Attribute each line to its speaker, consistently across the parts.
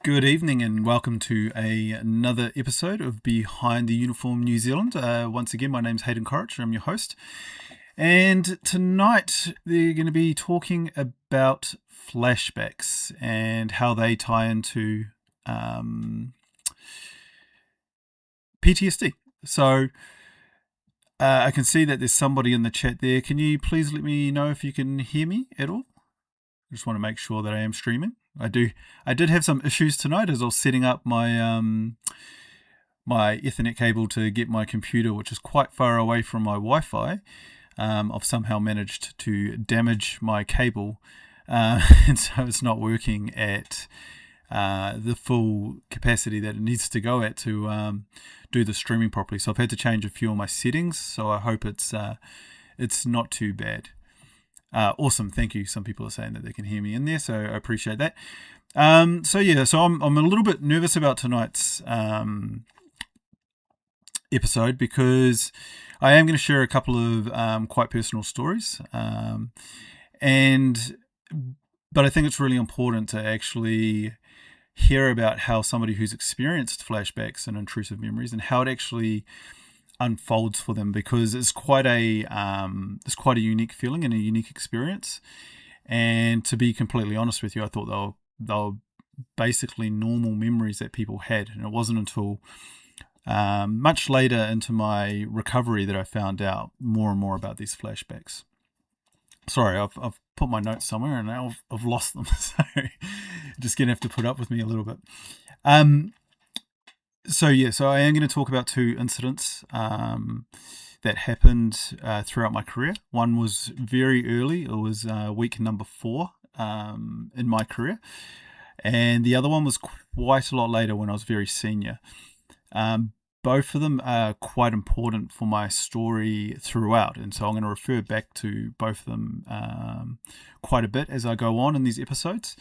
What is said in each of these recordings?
Speaker 1: Good evening and welcome to another episode of Behind the Uniform New Zealand. Once again, my name's Hayden Corrich. I'm your host. And tonight they're going to be talking about flashbacks and how they tie into PTSD. So I can see that there's somebody in the chat there. Can you please let me know if you can hear me at all? I just want to make sure that I am streaming. I did have some issues tonight as I was setting up my my Ethernet cable to get my computer, which is quite far away from my Wi-Fi. I've somehow managed to damage my cable, and so it's not working at the full capacity that it needs to go at to do the streaming properly. So I've had to change a few of my settings. So I hope it's not too bad. Awesome, thank you. Some people are saying that they can hear me in there, so I appreciate that. So I'm a little bit nervous about tonight's episode because I am going to share a couple of quite personal stories, but I think it's really important to actually hear about how somebody who's experienced flashbacks and intrusive memories and how it actually unfolds for them, because it's quite a unique feeling and a unique experience. And to be completely honest with you, I thought they were basically normal memories that people had, and it wasn't until much later into my recovery that I found out more and more about these flashbacks. Sorry, I've put my notes somewhere and now I've lost them, so just gonna have to put up with me a little bit. So I am going to talk about two incidents that happened throughout my career. One was very early. It was week number 4 in my career. And the other one was quite a lot later when I was very senior. Both of them are quite important for my story throughout. And so I'm going to refer back to both of them quite a bit as I go on in these episodes.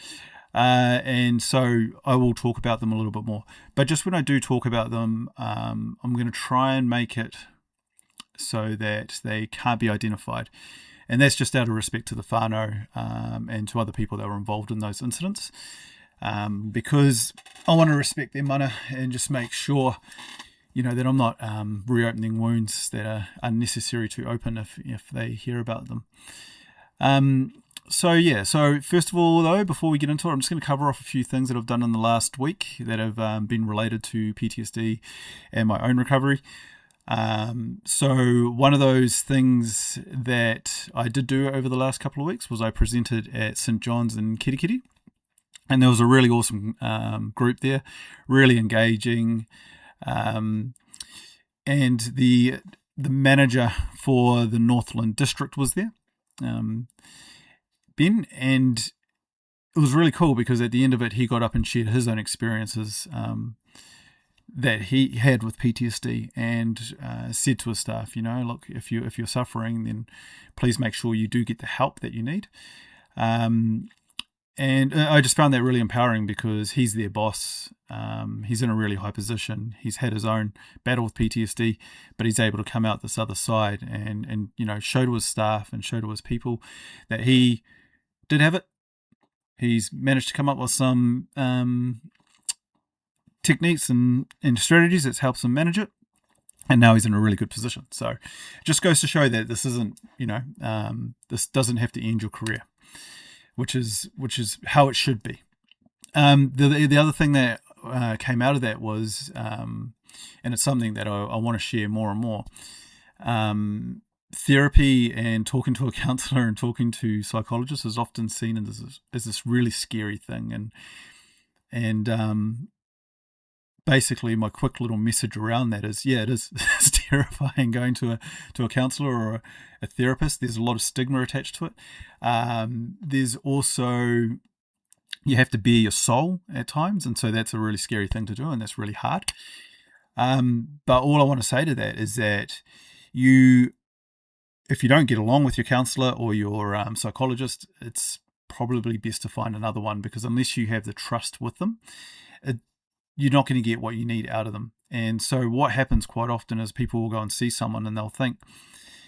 Speaker 1: And so I will talk about them a little bit more. But just when I do talk about them, I'm going to try and make it so that they can't be identified. And that's just out of respect to the whānau and to other people that were involved in those incidents. Because I want to respect their mana and just make sure, that I'm not reopening wounds that are unnecessary to open if they hear about them. So first of all, though, before we get into it, I'm just going to cover off a few things that I've done in the last week that have been related to PTSD and my own recovery. So one of those things that I did do over the last couple of weeks was I presented at St. John's in Kirikiri. And there was a really awesome group there, really engaging. And the manager for the Northland district was there. Ben, and it was really cool because at the end of it he got up and shared his own experiences that he had with PTSD and said to his staff, look, if you're suffering, then please make sure you do get the help that you need. And I just found that really empowering because he's their boss. He's in a really high position. He's had his own battle with PTSD, but he's able to come out this other side and show to his staff and show to his people that he did have it. He's managed to come up with some techniques and strategies that helps him manage it, and now he's in a really good position. So it just goes to show that this isn't, this doesn't have to end your career, which is how it should be. The other thing that came out of that was, and it's something that I want to share more and more. Therapy and talking to a counselor and talking to psychologists is often seen as this really scary thing, and basically my quick little message around that is, it is it's terrifying going to a counselor or a therapist. There's a lot of stigma attached to it. There's also, you have to bare your soul at times, and so that's a really scary thing to do, and that's really hard. But all I want to say to that is that if you don't get along with your counsellor or your psychologist, it's probably best to find another one, because unless you have the trust with them, you're not going to get what you need out of them. And so what happens quite often is people will go and see someone and they'll think,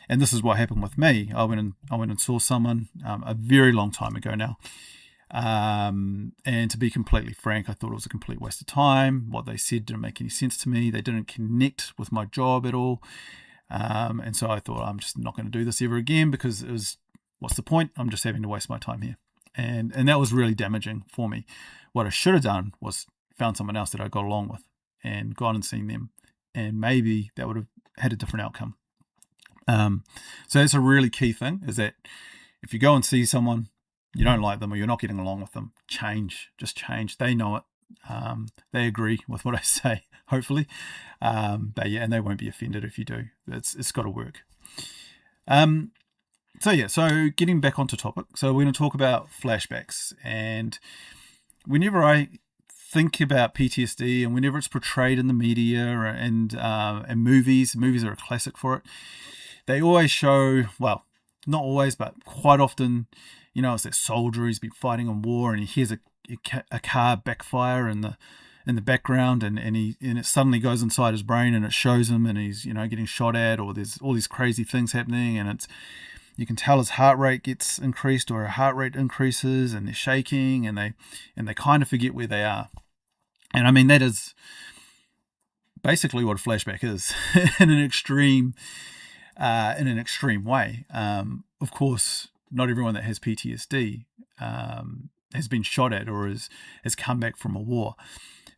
Speaker 1: and this is what happened with me. I went and saw someone a very long time ago now. And to be completely frank, I thought it was a complete waste of time. What they said didn't make any sense to me. They didn't connect with my job at all. And so I thought, I'm just not going to do this ever again, because it was, what's the point? I'm just having to waste my time here. And that was really damaging for me. What I should have done was found someone else that I got along with and gone and seen them. And maybe that would have had a different outcome. So that's a really key thing, is that if you go and see someone, you don't like them or you're not getting along with them, just change. They know it. They agree with what I say, hopefully. But yeah, and they won't be offended if you do. It's got to work. So getting back onto topic. So we're going to talk about flashbacks. And whenever I think about PTSD and whenever it's portrayed in the media and movies are a classic for it. They always show, well, not always, but quite often, it's that soldier who's been fighting in war and he hears a car backfire in the background, and it suddenly goes inside his brain and it shows him, and he's getting shot at, or there's all these crazy things happening, and you can tell his heart rate gets increased, or her heart rate increases, and they're shaking, and they kind of forget where they are. And I mean, that is basically what a flashback is in an extreme way. Of course, not everyone that has PTSD has been shot at or has come back from a war.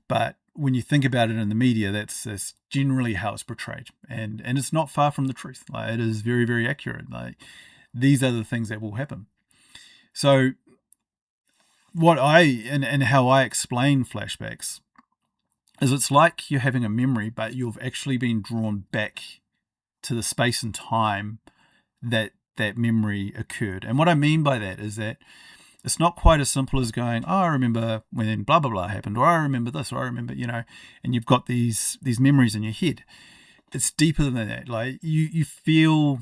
Speaker 1: But when you think about it in the media, that's generally how it's portrayed. And it's not far from the truth. Like, it is very, very accurate. Like, these are the things that will happen. So what and how I explain flashbacks is it's like you're having a memory, but you've actually been drawn back to the space and time that memory occurred. And what I mean by that is that it's not quite as simple as going, I remember when blah, blah, blah happened, or I remember this, or I remember, and you've got these memories in your head. It's deeper than that. Like, you feel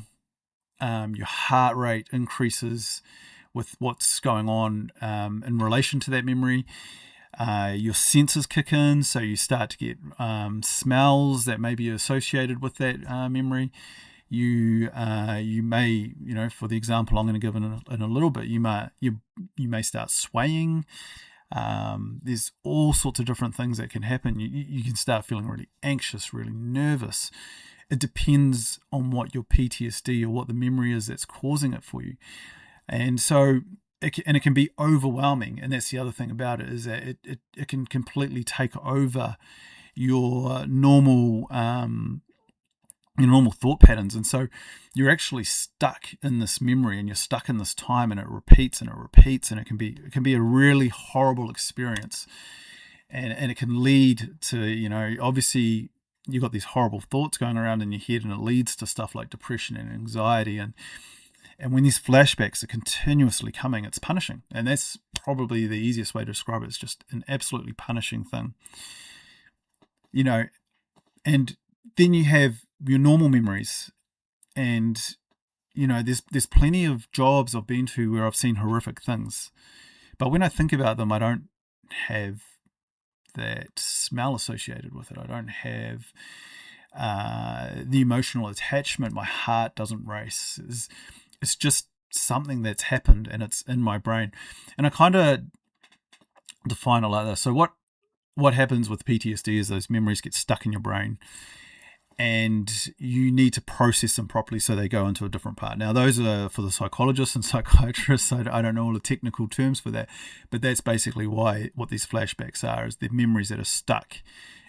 Speaker 1: your heart rate increases with what's going on in relation to that memory. Your senses kick in, so you start to get smells that may be associated with that memory. You may, for the example I'm going to give in a little bit, you may start swaying. There's all sorts of different things that can happen. You can start feeling really anxious, really nervous. It depends on what your PTSD or what the memory is that's causing it for you. And so it can be overwhelming. And that's the other thing about it, is that it can completely take over your normal thought patterns. And so you're actually stuck in this memory, and you're stuck in this time, and it repeats and it repeats, and it can be a really horrible experience. And it can lead to, obviously you've got these horrible thoughts going around in your head, and it leads to stuff like depression and anxiety. And when these flashbacks are continuously coming, it's punishing. And that's probably the easiest way to describe it. It's just an absolutely punishing thing. And then you have your normal memories. And, there's plenty of jobs I've been to where I've seen horrific things. But when I think about them, I don't have that smell associated with it. I don't have the emotional attachment. My heart doesn't race. It's just something that's happened, and it's in my brain. And I kind of define it like this. So what happens with PTSD is those memories get stuck in your brain, and you need to process them properly so they go into a different part. Now, those are for the psychologists and psychiatrists. I don't know all the technical terms for that, but that's basically what these flashbacks are, is the memories that are stuck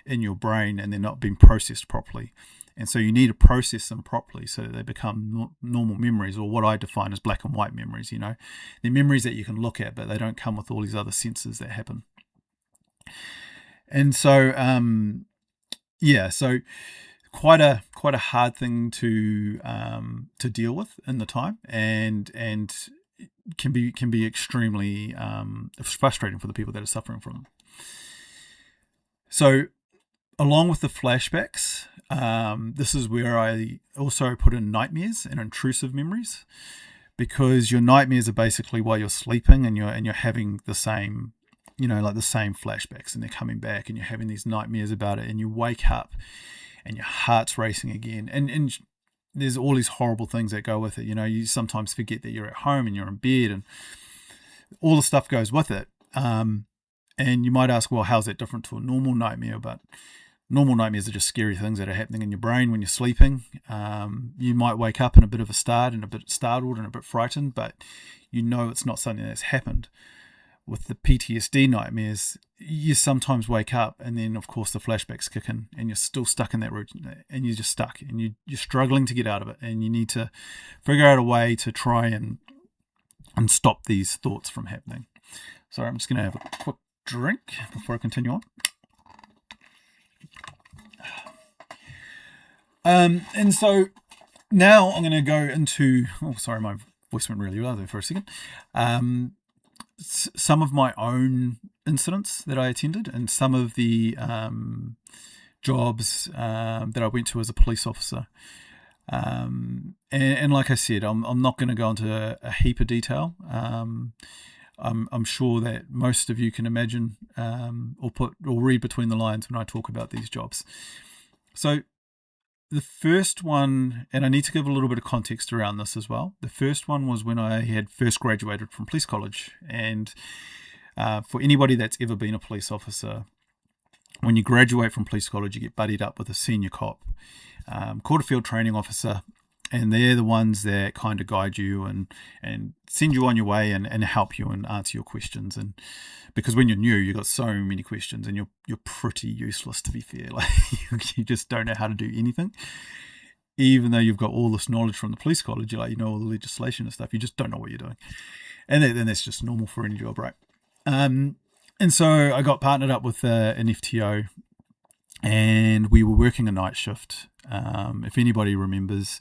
Speaker 1: in your brain and they're not being processed properly. And so you need to process them properly so that they become normal memories, or what I define as black and white memories. They're memories that you can look at, but they don't come with all these other senses that happen. And so, so quite a hard thing to deal with in the time, and can be extremely frustrating for the people that are suffering from them. So, along with the flashbacks, this is where I also put in nightmares and intrusive memories, because your nightmares are basically while you're sleeping, and you're having the same, like the same flashbacks, and they're coming back, and you're having these nightmares about it, and you wake up and your heart's racing again, and there's all these horrible things that go with it. You sometimes forget that you're at home and you're in bed, and all the stuff goes with it. And you might ask, well, how's that different to a normal nightmare? But normal nightmares are just scary things that are happening in your brain when you're sleeping. You might wake up in a bit of a start and a bit startled and a bit frightened, but you know it's not something that's happened. With the PTSD nightmares, you sometimes wake up and then, of course, the flashbacks kick in and you're still stuck in that routine and you're just stuck and you're struggling to get out of it, and you need to figure out a way to try and stop these thoughts from happening. Sorry, I'm just going to have a quick drink before I continue on. And so now I'm going to go into, sorry, my voice went really low there for a second. Some of my own incidents that I attended and some of the jobs that I went to as a police officer. And like I said, I'm not going to go into a heap of detail. I'm sure that most of you can imagine or read between the lines when I talk about these jobs. So the first one, and I need to give a little bit of context around this as well. The first one was when I had first graduated from police college. And for anybody that's ever been a police officer, when you graduate from police college, you get buddied up with a senior cop called a field training officer. And they're the ones that kind of guide you and send you on your way and help you and answer your questions. And because when you're new, you've got so many questions and you're pretty useless, to be fair. Like you just don't know how to do anything. Even though you've got all this knowledge from the police college, you know all the legislation and stuff, you just don't know what you're doing. And then that's just normal for any job, right? And so I got partnered up with an FTO, and we were working a night shift. If anybody remembers,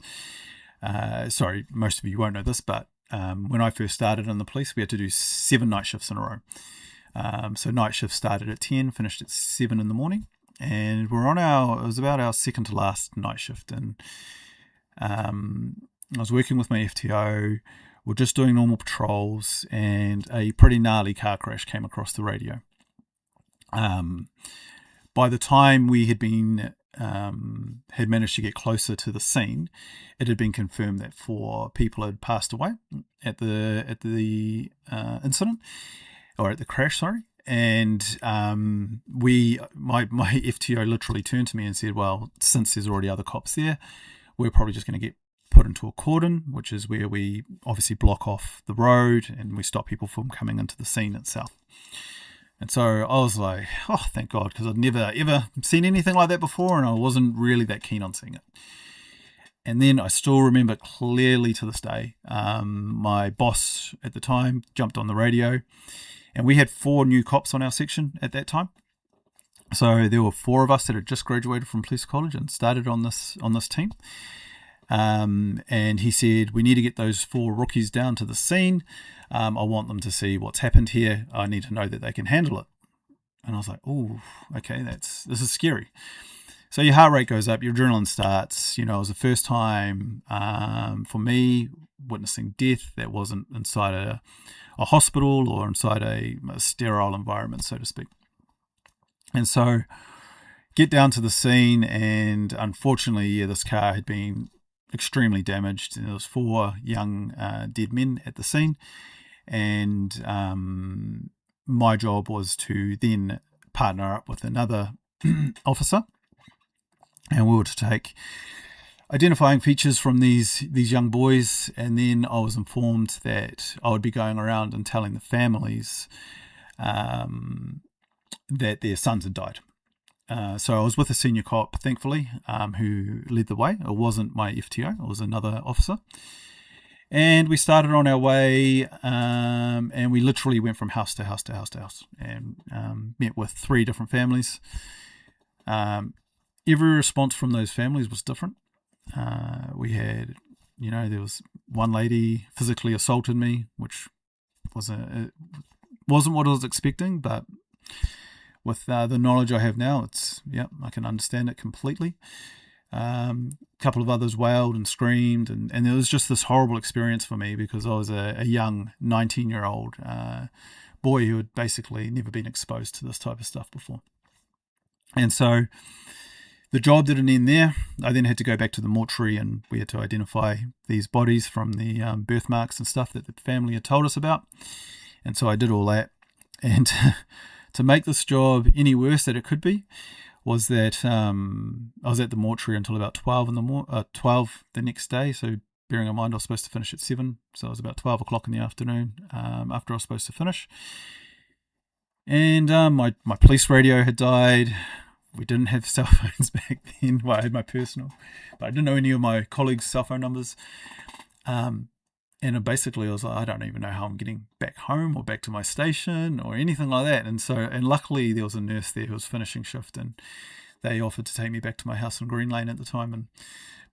Speaker 1: sorry, most of you won't know this, but when I first started in the police, we had to do 7 night shifts in a row. So night shift started at 10, finished at 7 in the morning, and we're on it was about our second to last night shift. And I was working with my FTO, we're just doing normal patrols, and a pretty gnarly car crash came across the radio. By the time we had managed to get closer to the scene, it had been confirmed that 4 people had passed away at the incident, or at the crash, sorry. And my FTO literally turned to me and said, well, since there's already other cops there, we're probably just going to get put into a cordon, which is where we obviously block off the road and we stop people from coming into the scene itself. And so I was like, oh, thank God, because I'd never, ever seen anything like that before, and I wasn't really that keen on seeing it. And then I still remember clearly to this day, my boss at the time jumped on the radio, and we had 4 new cops on our section at that time. So there were 4 of us that had just graduated from police college and started on this team. And he said, we need to get those 4 rookies down to the scene. I want them to see what's happened here. I need to know that they can handle it. And I was like, oh, okay, this is scary. So your heart rate goes up, your adrenaline starts. It was the first time for me witnessing death that wasn't inside a hospital or inside a sterile environment, so to speak. And so get down to the scene, and unfortunately, this car had been extremely damaged, and there was 4 young dead men at the scene. And my job was to then partner up with another officer, and we were to take identifying features from these young boys, and then I was informed that I would be going around and telling the families that their sons had died. So I was with a senior cop, thankfully, who led the way. It wasn't my FTO, it was another officer. And we started on our way, and we literally went from house to house to house to house, and met with 3 different families. Every response from those families was different. We had, there was one lady physically assaulted me, which wasn't what I was expecting, but with the knowledge I have now, I can understand it completely. A couple of others wailed and screamed, and it was just this horrible experience for me because I was a young 19-year-old boy who had basically never been exposed to this type of stuff before. And so the job didn't end there. I then had to go back to the mortuary, and we had to identify these bodies from the birthmarks and stuff that the family had told us about. And so I did all that. And to make this job any worse that it could be was that I was at the mortuary until about 12 12 the next day. So bearing in mind I was supposed to finish at 7, so it was about 12 o'clock in the afternoon after I was supposed to finish. And my police radio had died. We didn't have cell phones back then. Well, I had my personal, but I didn't know any of my colleagues' cell phone numbers. And basically I was like, I don't even know how I'm getting back home or back to my station or anything like that. And luckily there was a nurse there who was finishing shift, and they offered to take me back to my house in Green Lane at the time.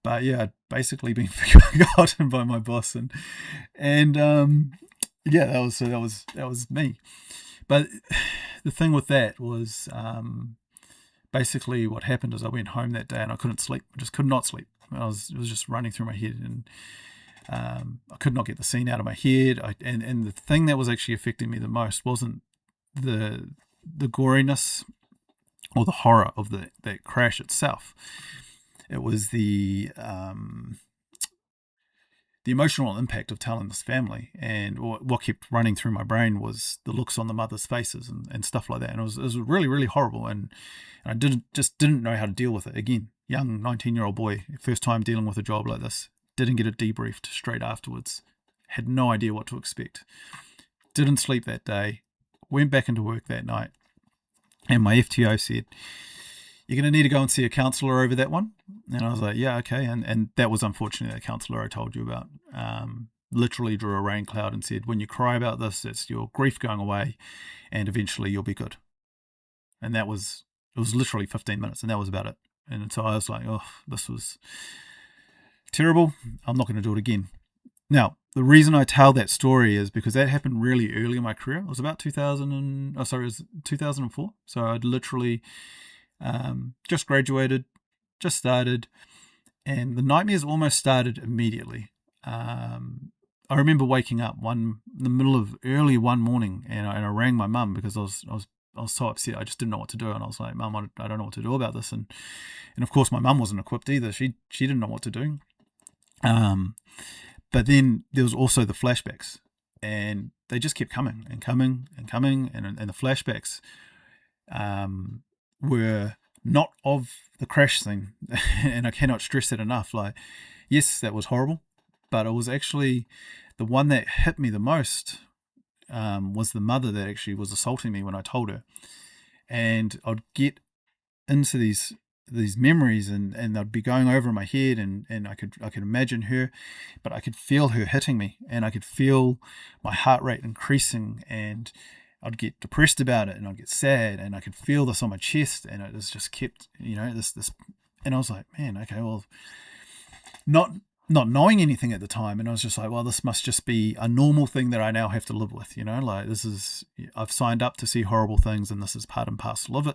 Speaker 1: But yeah, I'd basically been forgotten by my boss, and yeah, that was me. But the thing with that was basically what happened is I went home that day and I couldn't sleep. I just could not sleep. It was just running through my head, and I could not get the scene out of my head. And the thing that was actually affecting me the most wasn't the goriness or the horror of that crash itself. It was the emotional impact of telling this family, and what kept running through my brain was the looks on the mothers' faces and stuff like that. And it was really, really horrible, and I didn't know how to deal with it. Again, young 19-year-old boy, first time dealing with a job like this, didn't get it debriefed straight afterwards, had no idea what to expect, didn't sleep that day, went back into work that night, and my FTO said, you're going to need to go and see a counsellor over that one. And I was like, yeah, okay. And that was unfortunately that counsellor I told you about. Literally drew a rain cloud and said, when you cry about this, it's your grief going away, and eventually you'll be good. And it was literally 15 minutes, and that was about it. And so I was like, oh, this was terrible. I'm not going to do it again. Now, the reason I tell that story is because that happened really early in my career. It was about 2004. So I'd literally just graduated, just started, and the nightmares almost started immediately. I remember waking up in the middle of early one morning, and I rang my mum because I was so upset. I just didn't know what to do, and I was like, Mum, I don't know what to do about this. And of course my mum wasn't equipped either. She didn't know what to do. But then there was also the flashbacks, and they just kept coming and coming and coming, and the flashbacks were not of the crash thing. And I cannot stress that enough. Like, yes, that was horrible, but it was actually the one that hit me the most was the mother that actually was assaulting me when I told her. And I'd get into these memories, and they'd be going over in my head, and I could imagine her, but I could feel her hitting me, and I could feel my heart rate increasing, and I'd get depressed about it, and I'd get sad, and I could feel this on my chest, and it was just kept, this, and I was like, man, okay, well, not knowing anything at the time, and I was just like, well, this must just be a normal thing that I now have to live with, like I've signed up to see horrible things, and this is part and parcel of it.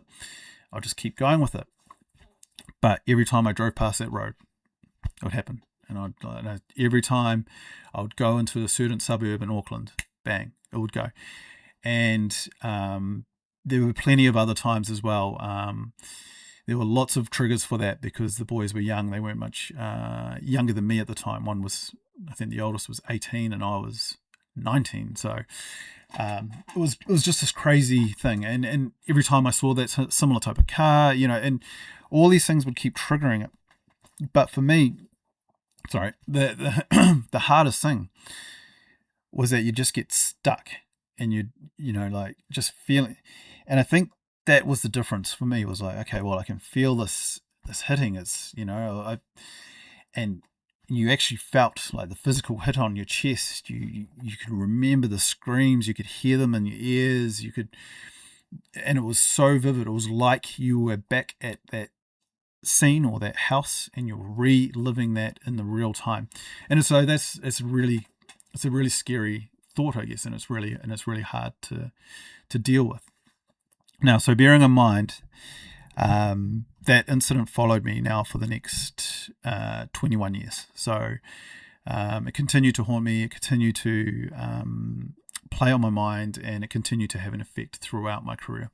Speaker 1: I'll just keep going with it. But every time I drove past that road, it would happen. And every time I would go into a certain suburb in Auckland, bang, it would go. And there were plenty of other times as well. There were lots of triggers for that because the boys were young. They weren't much younger than me at the time. One was, I think the oldest was 18 and I was 19. So it was just this crazy thing. And every time I saw that similar type of car, and all these things would keep triggering it. But for me, the the hardest thing was that you just get stuck, and you just feeling. And I think that was the difference for me. Was like, okay, well, I can feel this hitting. It's and you actually felt like the physical hit on your chest. You could remember the screams. You could hear them in your ears. And it was so vivid. It was like you were back at that scene or that house, and you're reliving that in the real time. And so it's a really scary thought, I guess, and it's really hard to deal with. Now, so bearing in mind that incident followed me now for the next 21 years. So it continued to haunt me. It continued to play on my mind, and it continued to have an effect throughout my career.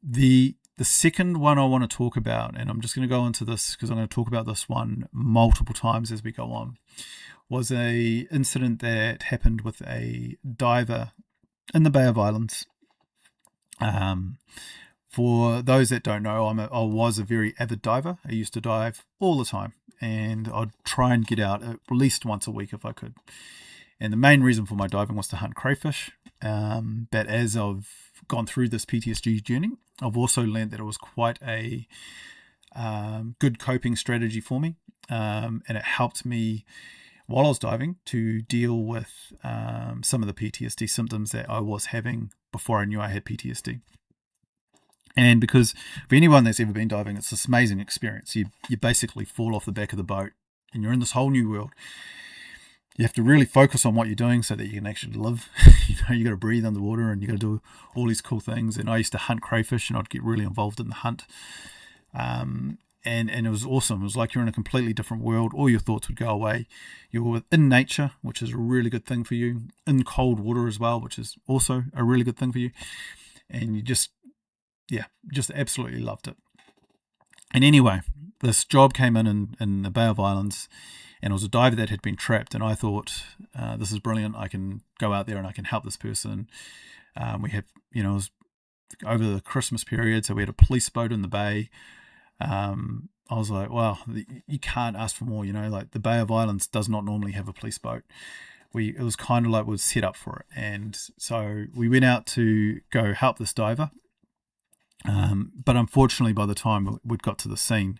Speaker 1: The The second one I want to talk about, and I'm just going to go into this because I'm going to talk about this one multiple times as we go on, was a incident that happened with a diver in the Bay of Islands. For those that don't know, I was a very avid diver. I used to dive all the time, and I'd try and get out at least once a week if I could. And the main reason for my diving was to hunt crayfish. But as I've gone through this PTSD journey, I've also learned that it was quite a good coping strategy for me. And it helped me while I was diving to deal with some of the PTSD symptoms that I was having before I knew I had PTSD. And because for anyone that's ever been diving, it's this amazing experience. You basically fall off the back of the boat and you're in this whole new world. You have to really focus on what you're doing so that you can actually live. You got to breathe underwater and you got to do all these cool things. And I used to hunt crayfish and I'd get really involved in the hunt. And it was awesome. It was like you're in a completely different world. All your thoughts would go away. You were in nature, which is a really good thing for you. In cold water as well, which is also a really good thing for you. And you just absolutely loved it. And anyway, this job came in the Bay of Islands, and it was a diver that had been trapped. And I thought, this is brilliant. I can go out there and I can help this person. We have, it was over the Christmas period, so we had a police boat in the bay. I was like, wow, you can't ask for more. Like the Bay of Islands does not normally have a police boat. It was kind of like we were set up for it. And so we went out to go help this diver. But unfortunately, by the time we'd got to the scene,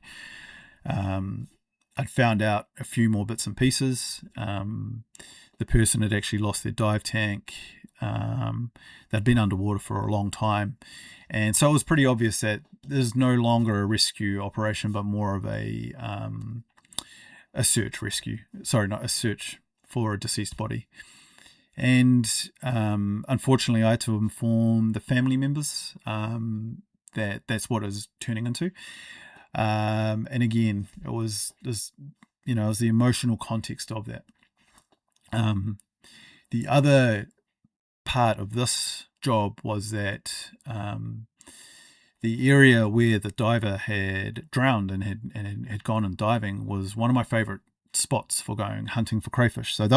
Speaker 1: I'd found out a few more bits and pieces. The person had actually lost their dive tank. They'd been underwater for a long time. And so it was pretty obvious that there's no longer a rescue operation, but more of a search rescue. Sorry, not a search for a deceased body. And unfortunately, I had to inform the family members that that's what it was turning into. And again, it was this, it was the emotional context of that. The other part of this job was that the area where the diver had drowned and had gone and diving was one of my favorite spots for going hunting for crayfish. So they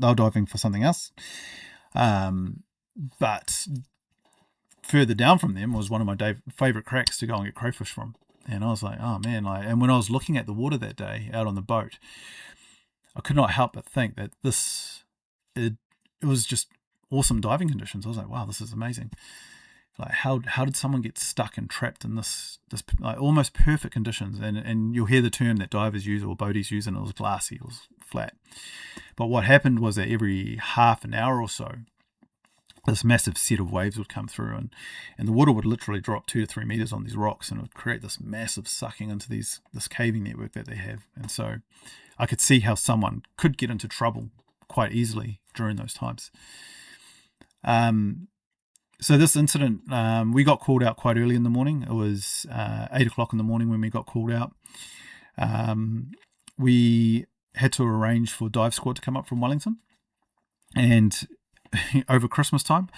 Speaker 1: were diving for something else. But further down from them was one of my favorite cracks to go and get crayfish from. And I was like, oh man, and when I was looking at the water that day out on the boat, I could not help but think that it was just awesome diving conditions. I was like, wow, this is amazing. Like how did someone get stuck and trapped in this like almost perfect conditions? And you'll hear the term that divers use or boaties use, and it was glassy, it was flat. But what happened was that every half an hour or so, this massive set of waves would come through, and the water would literally drop 2 to 3 meters on these rocks, and it would create this massive sucking into this caving network that they have. And so I could see how someone could get into trouble quite easily during those times. So this incident, we got called out quite early in the morning. It was 8 o'clock in the morning when we got called out. We had to arrange for dive squad to come up from Wellington, and over Christmas time.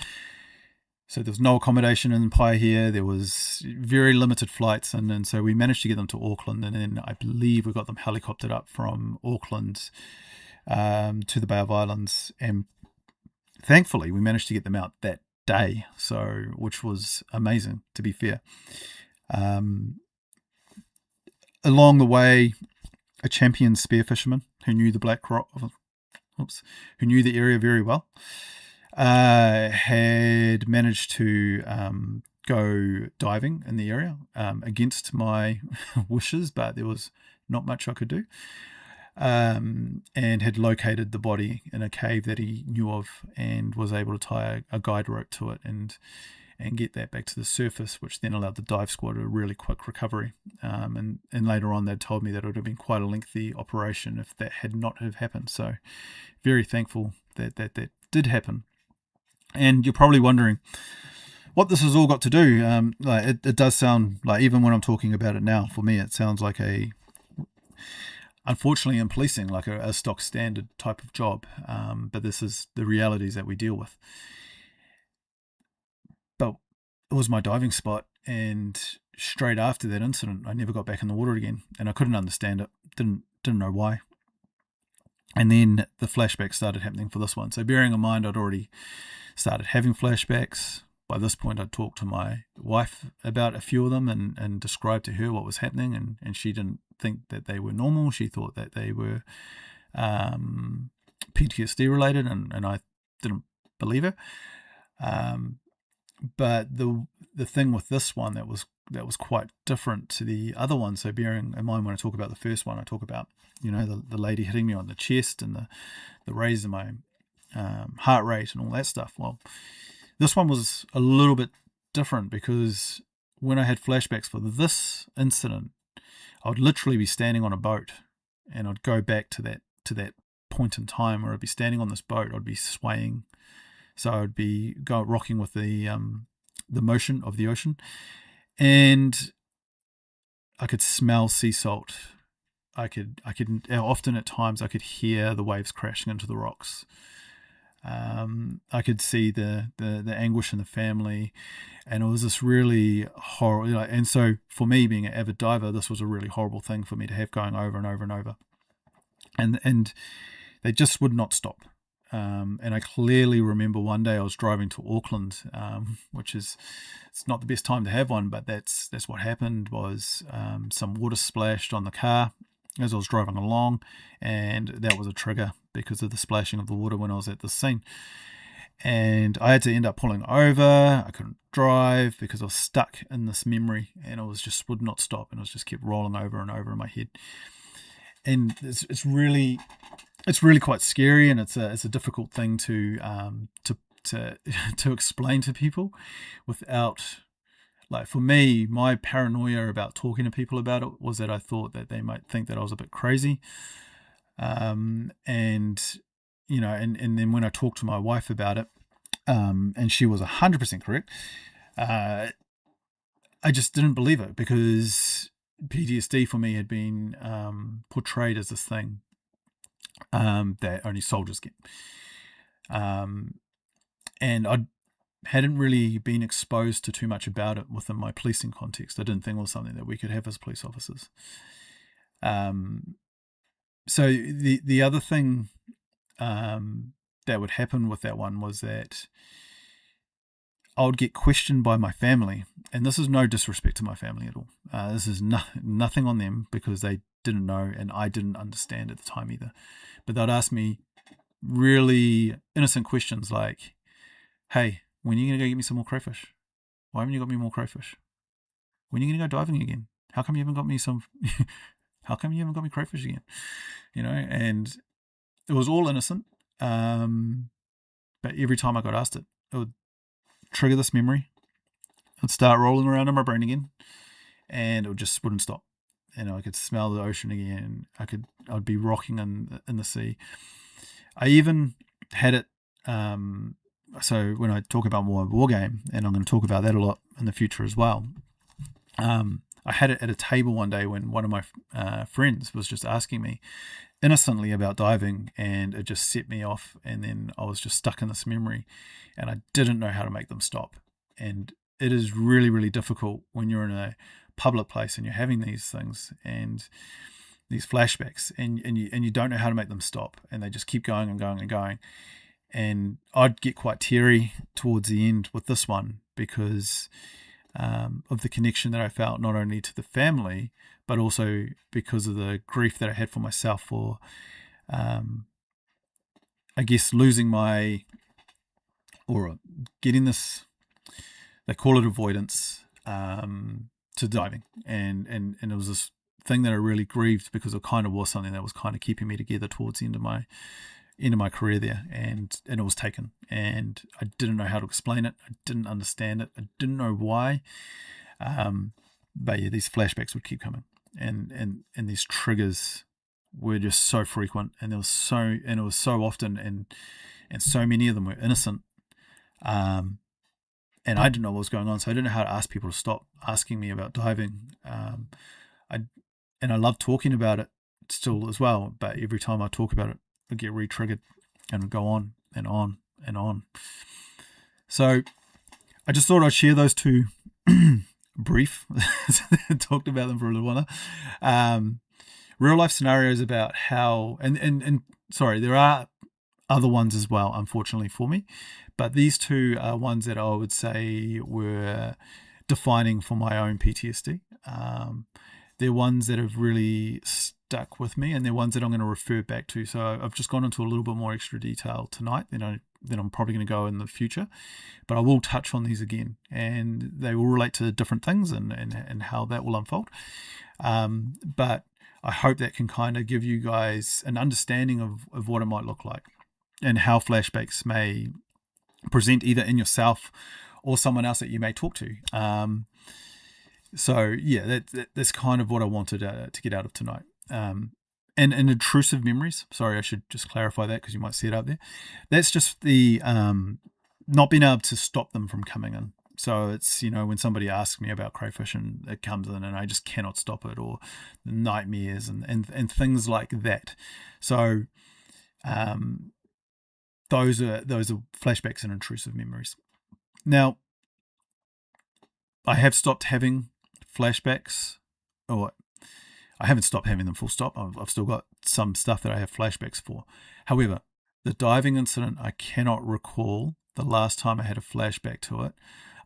Speaker 1: So there was no accommodation in Paihia. There was very limited flights, and so we managed to get them to Auckland, and then I believe we got them helicoptered up from Auckland to the Bay of Islands, and thankfully we managed to get them out that day, so which was amazing, to be fair. Along the way, a champion spear fisherman who knew the who knew the area very well, had managed to go diving in the area against my wishes, but there was not much I could do. And had located the body in a cave that he knew of, and was able to tie a guide rope to it and get that back to the surface, which then allowed the dive squad a really quick recovery. And later on, they'd told me that it would have been quite a lengthy operation if that had not have happened. So very thankful that did happen. And you're probably wondering what this has all got to do. It does sound like, even when I'm talking about it now, for me, it sounds like unfortunately in policing, like a stock standard type of job. But this is the realities that we deal with. But it was my diving spot, and straight after that incident, I never got back in the water again, and I couldn't understand it. Didn't know why. And then the flashbacks started happening for this one. So bearing in mind, I'd already started having flashbacks. By this point, I'd talked to my wife about a few of them and described to her what was happening, and she didn't think that they were normal. She thought that they were PTSD related, and I didn't believe her. But the thing with this one that was quite different to the other one. So bearing in mind, when I talk about the first one, I talk about the lady hitting me on the chest and the raise in my heart rate and all that stuff. Well, this one was a little bit different, because when I had flashbacks for this incident, I would literally be standing on a boat, and I'd go back to that point in time where I'd be standing on this boat. I'd be swaying, so I'd be rocking with the motion of the ocean, and I could smell sea salt. I could often at times I could hear the waves crashing into the rocks. I could see the anguish in the family, and it was this really horrible. And so for me, being an avid diver, this was a really horrible thing for me to have going over and over and over, and they just would not stop. And I clearly remember one day I was driving to Auckland, which it's not the best time to have one, but that's what happened. Was some water splashed on the car as I was driving along, and that was a trigger because of the splashing of the water when I was at the scene. And I had to end up pulling over. I couldn't drive because I was stuck in this memory, and it was just would not stop, and it was just kept rolling over and over in my head. And it's really quite scary, and it's a difficult thing to explain to people without, like, for me, my paranoia about talking to people about it was that I thought that they might think that I was a bit crazy. And then when I talked to my wife about it, and she was 100% correct, I just didn't believe it, because PTSD for me had been portrayed as this thing that only soldiers get. And I hadn't really been exposed to too much about it within my policing context. I didn't think it was something that we could have as police officers. So the other thing that would happen with that one was that I would get questioned by my family, and this is no disrespect to my family at all. This is nothing on them, because they didn't know, and I didn't understand at the time either. But they'd ask me really innocent questions like, "Hey, when are you going to go get me some more crayfish? Why haven't you got me more crayfish? When are you going to go diving again? How come you haven't got me some? How come you haven't got me crayfish again?" And it was all innocent. But every time I got asked it would trigger this memory. It would start rolling around in my brain again, and it just wouldn't stop. I could smell the ocean again. I'd be rocking in the sea. I even had it. So when I talk about more war game, and I'm going to talk about that a lot in the future as well. I had it at a table one day when one of my friends was just asking me innocently about diving, and it just set me off. And then I was just stuck in this memory, and I didn't know how to make them stop. And it is really, really difficult when you're in a public place and you're having these things and these flashbacks, and you don't know how to make them stop, and they just keep going and going and going. And I'd get quite teary towards the end with this one, because of the connection that I felt, not only to the family, but also because of the grief that I had for myself for, I guess, losing or getting this, they call it avoidance, to diving. And it was this thing that I really grieved, because it kind of was something that was kind of keeping me together towards the end of my career there, and it was taken, and I didn't know how to explain it. I didn't understand it. I didn't know why. But yeah, these flashbacks would keep coming, and these triggers were just so frequent, and it was so often, and so many of them were innocent. And I didn't know what was going on, so I didn't know how to ask people to stop asking me about diving. I love talking about it still as well, but every time I talk about it, I get re-triggered, and go on and on and on. So I just thought I'd share those two brief. Talked about them for a little while. Real life scenarios about how, and sorry, there are other ones as well, unfortunately for me, but these two are ones that I would say were defining for my own PTSD. They're ones that have really stuck with me, and they're ones that I'm going to refer back to. So I've just gone into a little bit more extra detail tonight than I'm probably going to go in the future, but I will touch on these again, and they will relate to different things and how that will unfold. But I hope that can kind of give you guys an understanding of what it might look like and how flashbacks may present either in yourself or someone else that you may talk to. So yeah, that's kind of what I wanted to get out of tonight. And intrusive memories. Sorry, I should just clarify that because you might see it out there. That's just the not being able to stop them from coming in. So it's, when somebody asks me about crayfish and it comes in and I just cannot stop it, or nightmares and things like that. So those are flashbacks and intrusive memories. Now, I have stopped having flashbacks, or I haven't stopped having them full stop. I've still got some stuff that I have flashbacks for. However, the diving incident, I cannot recall the last time I had a flashback to it,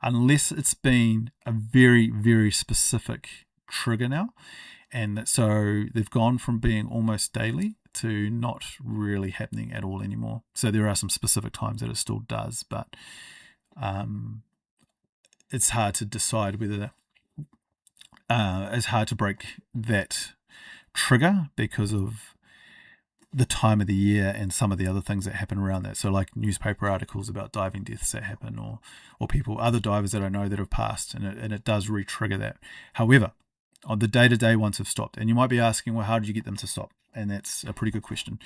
Speaker 1: unless it's been a very, very specific trigger now. And so they've gone from being almost daily to not really happening at all anymore. So there are some specific times that it still does, but it's hard to decide whether it's hard to break that trigger because of the time of the year and some of the other things that happen around that. So like newspaper articles about diving deaths that happen, or other divers that I know that have passed, and it does re-trigger that. However, on the day-to-day ones have stopped. And you might be asking, well, how did you get them to stop? And that's a pretty good question.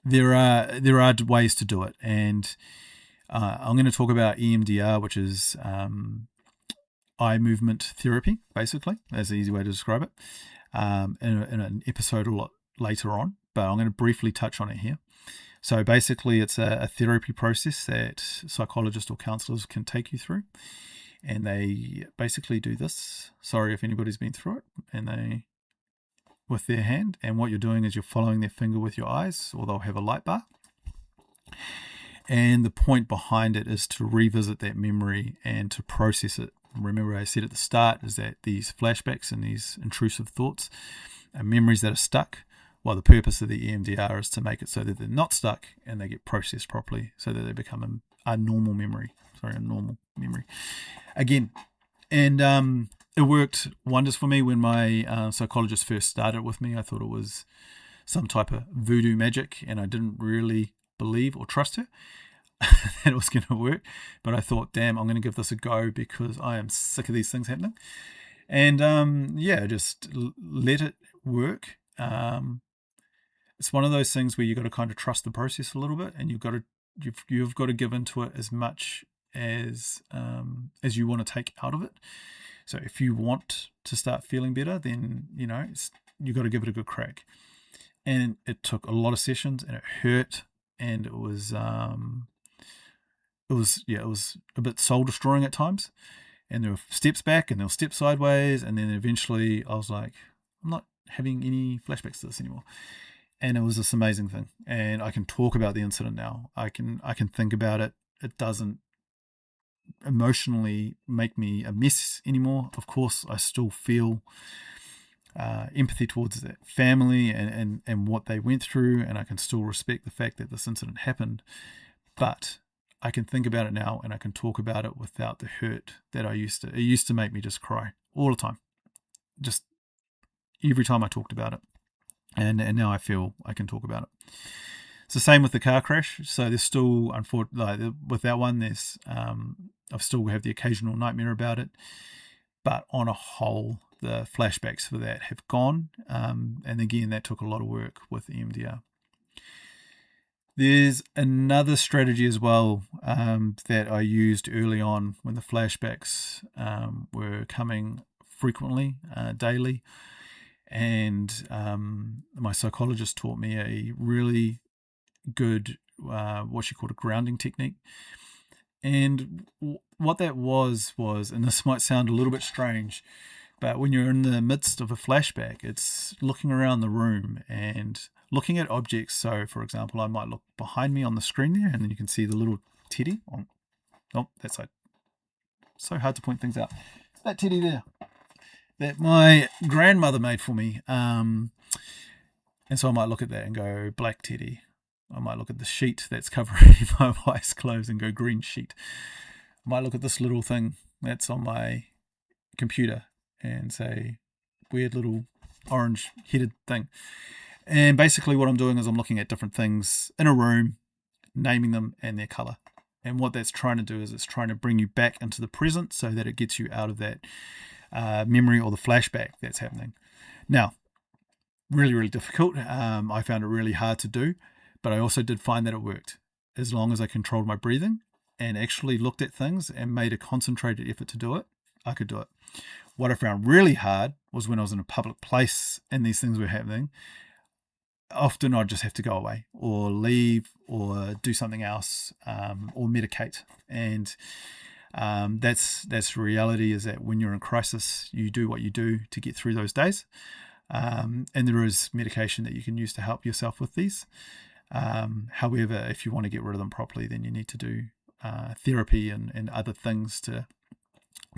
Speaker 1: There are ways to do it, and I'm going to talk about EMDR, which is eye movement therapy, basically. That's the easy way to describe it, in an episode a lot later on, but I'm going to briefly touch on it here. So basically, it's a therapy process that psychologists or counselors can take you through, and they basically do this. Sorry if anybody's been through it, and they, with their hand, and what you're doing is you're following their finger with your eyes, or they'll have a light bar. And the point behind it is to revisit that memory and to process it. Remember, I said at the start is that these flashbacks and these intrusive thoughts are memories that are stuck, while the purpose of the EMDR is to make it so that they're not stuck and they get processed properly so that they become a normal memory. A normal memory. Again, and it worked wonders for me when my psychologist first started with me. I thought it was some type of voodoo magic, and I didn't really believe or trust her that it was going to work. But I thought, damn, I'm going to give this a go because I am sick of these things happening. And just let it work. It's one of those things where you've got to kind of trust the process a little bit, and you've got to give into it as much as you want to take out of it. So if you want to start feeling better, then you've got to give it a good crack. And it took a lot of sessions, and it hurt, and it was a bit soul destroying at times. And there were steps back, and there were steps sideways, and then eventually I was like, I'm not having any flashbacks to this anymore. And it was this amazing thing. And I can talk about the incident now. I can think about it. It doesn't emotionally make me a mess anymore. Of course, I still feel empathy towards that family and what they went through, and I can still respect the fact that this incident happened. But I can think about it now, and I can talk about it without the hurt that it used to make me just cry all the time, just every time I talked about it. And now I feel I can talk about it. It's the same with the car crash. So there's still, unfortunately, with that one, there's I've still have the occasional nightmare about it, but on a whole, the flashbacks for that have gone. And again, that took a lot of work with EMDR. There's another strategy as well that I used early on when the flashbacks were coming frequently, daily. And my psychologist taught me a really good, what she called a grounding technique. And what that was, and this might sound a little bit strange, but when you're in the midst of a flashback, it's looking around the room and looking at objects. So, for example, I might look behind me on the screen there, and then you can see the little teddy. Oh, that's so hard to point things out. That teddy there that my grandmother made for me. And so I might look at that and go, black teddy. I might look at the sheet that's covering my wife's clothes and go, green sheet. I might look at this little thing that's on my computer and say, weird little orange headed thing. And basically what I'm doing is I'm looking at different things in a room, naming them and their color. And what that's trying to do is it's trying to bring you back into the present so that it gets you out of that memory or the flashback that's happening. Now, really, really difficult. I found it really hard to do, but I also did find that it worked. As long as I controlled my breathing and actually looked at things and made a concentrated effort to do it, I could do it. What I found really hard was when I was in a public place and these things were happening. Often I'd just have to go away or leave or do something else or medicate. And that's reality, is that when you're in crisis, you do what you do to get through those days. And there is medication that you can use to help yourself with these. However, if you want to get rid of them properly, then you need to do therapy and other things to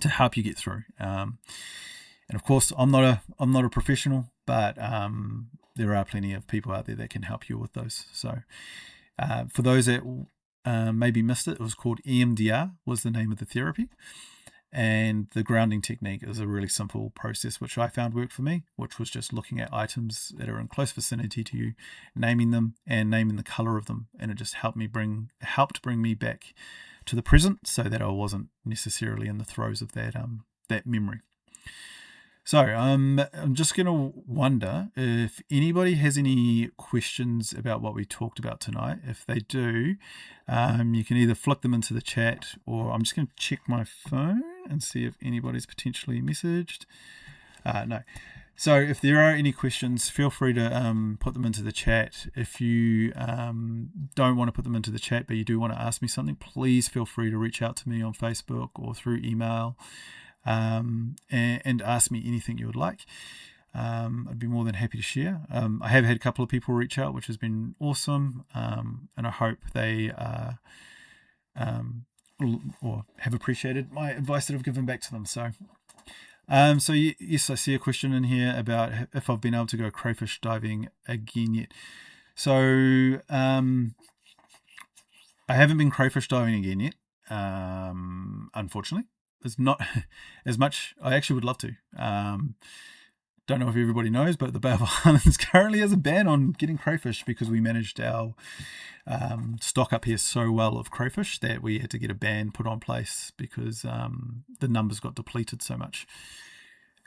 Speaker 1: help you get through. And of course, I'm not a professional, but there are plenty of people out there that can help you with those. So for those that maybe missed it was called EMDR was the name of the therapy. And the grounding technique is a really simple process, which I found worked for me, which was just looking at items that are in close vicinity to you, naming them and naming the color of them. And it just helped bring me back to the present so that I wasn't necessarily in the throes of that memory. So I'm just going to wonder if anybody has any questions about what we talked about tonight. If they do, you can either flick them into the chat, or I'm just going to check my phone and see if anybody's potentially messaged. No. So if there are any questions, feel free to put them into the chat. If you don't want to put them into the chat, but you do want to ask me something, please feel free to reach out to me on Facebook or through email. And ask me anything you would like. I'd be more than happy to share. I have had a couple of people reach out, which has been awesome, and I hope they or have appreciated my advice that I've given back to them. So yes, I see a question in here about if I've been able to go crayfish diving again yet. So I haven't been crayfish diving again yet, unfortunately. It's not as much. I actually would love to. Don't know if everybody knows, but the Bay of Islands currently has a ban on getting crayfish because we managed our stock up here so well of crayfish that we had to get a ban put on place because the numbers got depleted so much.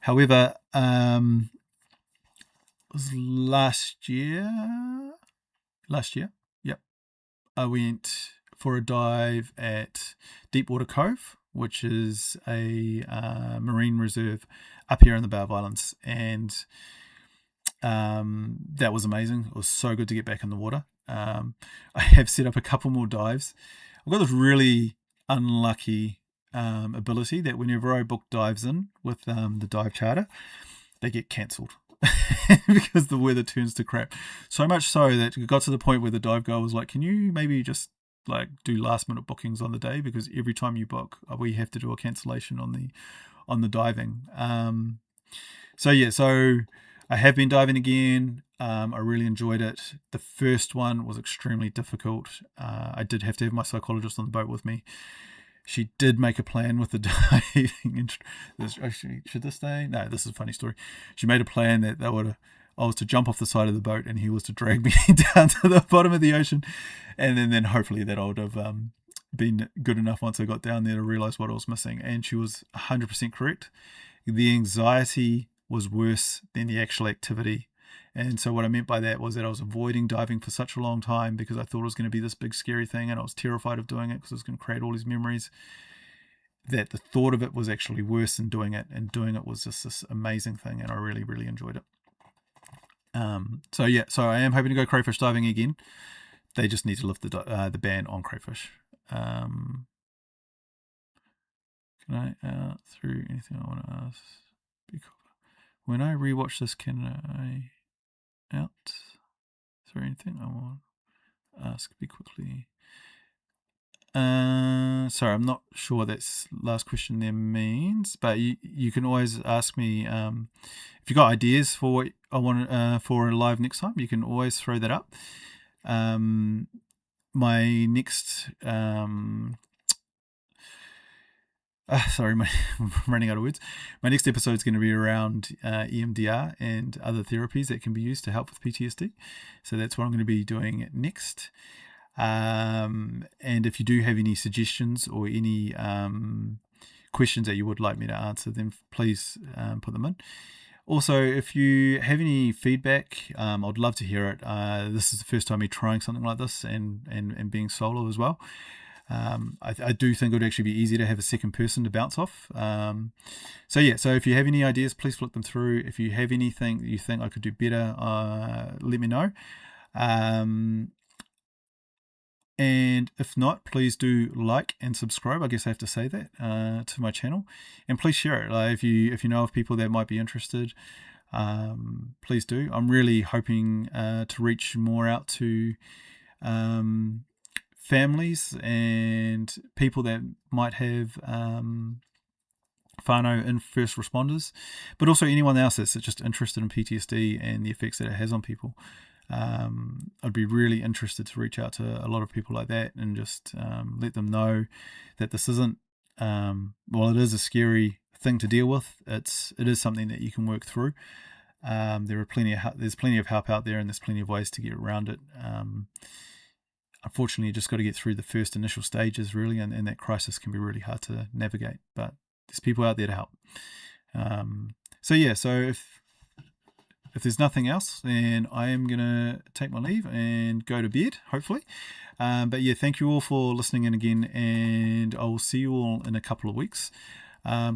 Speaker 1: However, it was last year. Yep. I went for a dive at Deepwater Cove, which is a marine reserve up here in the Bay of Islands. And that was amazing. It was so good to get back in the water. I have set up a couple more dives. I've got this really unlucky ability that whenever I book dives in with the dive charter, they get cancelled because the weather turns to crap. So much so that it got to the point where the dive guy was like, can you maybe just do last minute bookings on the day, because every time you book we have to do a cancellation on the diving. So I have been diving again. I really enjoyed it. The first one was extremely difficult. I did have to have my psychologist on the boat with me. She did make a plan with the diving. Should this stay? No, this is a funny story. She made a plan that I was to jump off the side of the boat and he was to drag me down to the bottom of the ocean. And then hopefully that I would have been good enough once I got down there to realize what I was missing. And she was 100% correct. The anxiety was worse than the actual activity. And so what I meant by that was that I was avoiding diving for such a long time because I thought it was going to be this big scary thing, and I was terrified of doing it because it was going to create all these memories, that the thought of it was actually worse than doing it, and doing it was just this amazing thing, and I really, really enjoyed it. So I am hoping to go crayfish diving again. They just need to lift the ban on crayfish. Can I out through anything I want to ask? When I rewatch this, can I out through anything I want to ask? Be quickly. Sorry, I'm not sure what that last question there means, but you can always ask me if you got ideas for what I want for a live next time. You can always throw that up. My next sorry, I'm running out of words. My next episode is going to be around EMDR and other therapies that can be used to help with PTSD. So that's what I'm going to be doing next. And if you do have any suggestions or any questions that you would like me to answer, then please put them in. Also, if you have any feedback, I'd love to hear it. This is the first time me trying something like this and being solo as well. I do think it would actually be easier to have a second person to bounce off. So if you have any ideas, please flick them through. If you have anything that you think I could do better, let me know. And if not, please do like and subscribe. I guess I have to say that to my channel, and please share it. If you know of people that might be interested, please do. I'm really hoping to reach more out to families and people that might have whānau and first responders, but also anyone else that's just interested in PTSD and the effects that it has on people. I'd be really interested to reach out to a lot of people like that and just let them know that this isn't, it is a scary thing to deal with. It is something that you can work through. There's plenty of help out there, and there's plenty of ways to get around it. Unfortunately, you just got to get through the first initial stages, really, and that crisis can be really hard to navigate. But there's people out there to help. So if there's nothing else, then I am going to take my leave and go to bed, hopefully. But thank you all for listening in again, and I will see you all in a couple of weeks.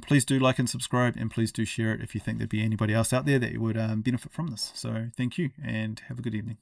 Speaker 1: Please do like and subscribe, and please do share it if you think there'd be anybody else out there that would benefit from this. So thank you, and have a good evening.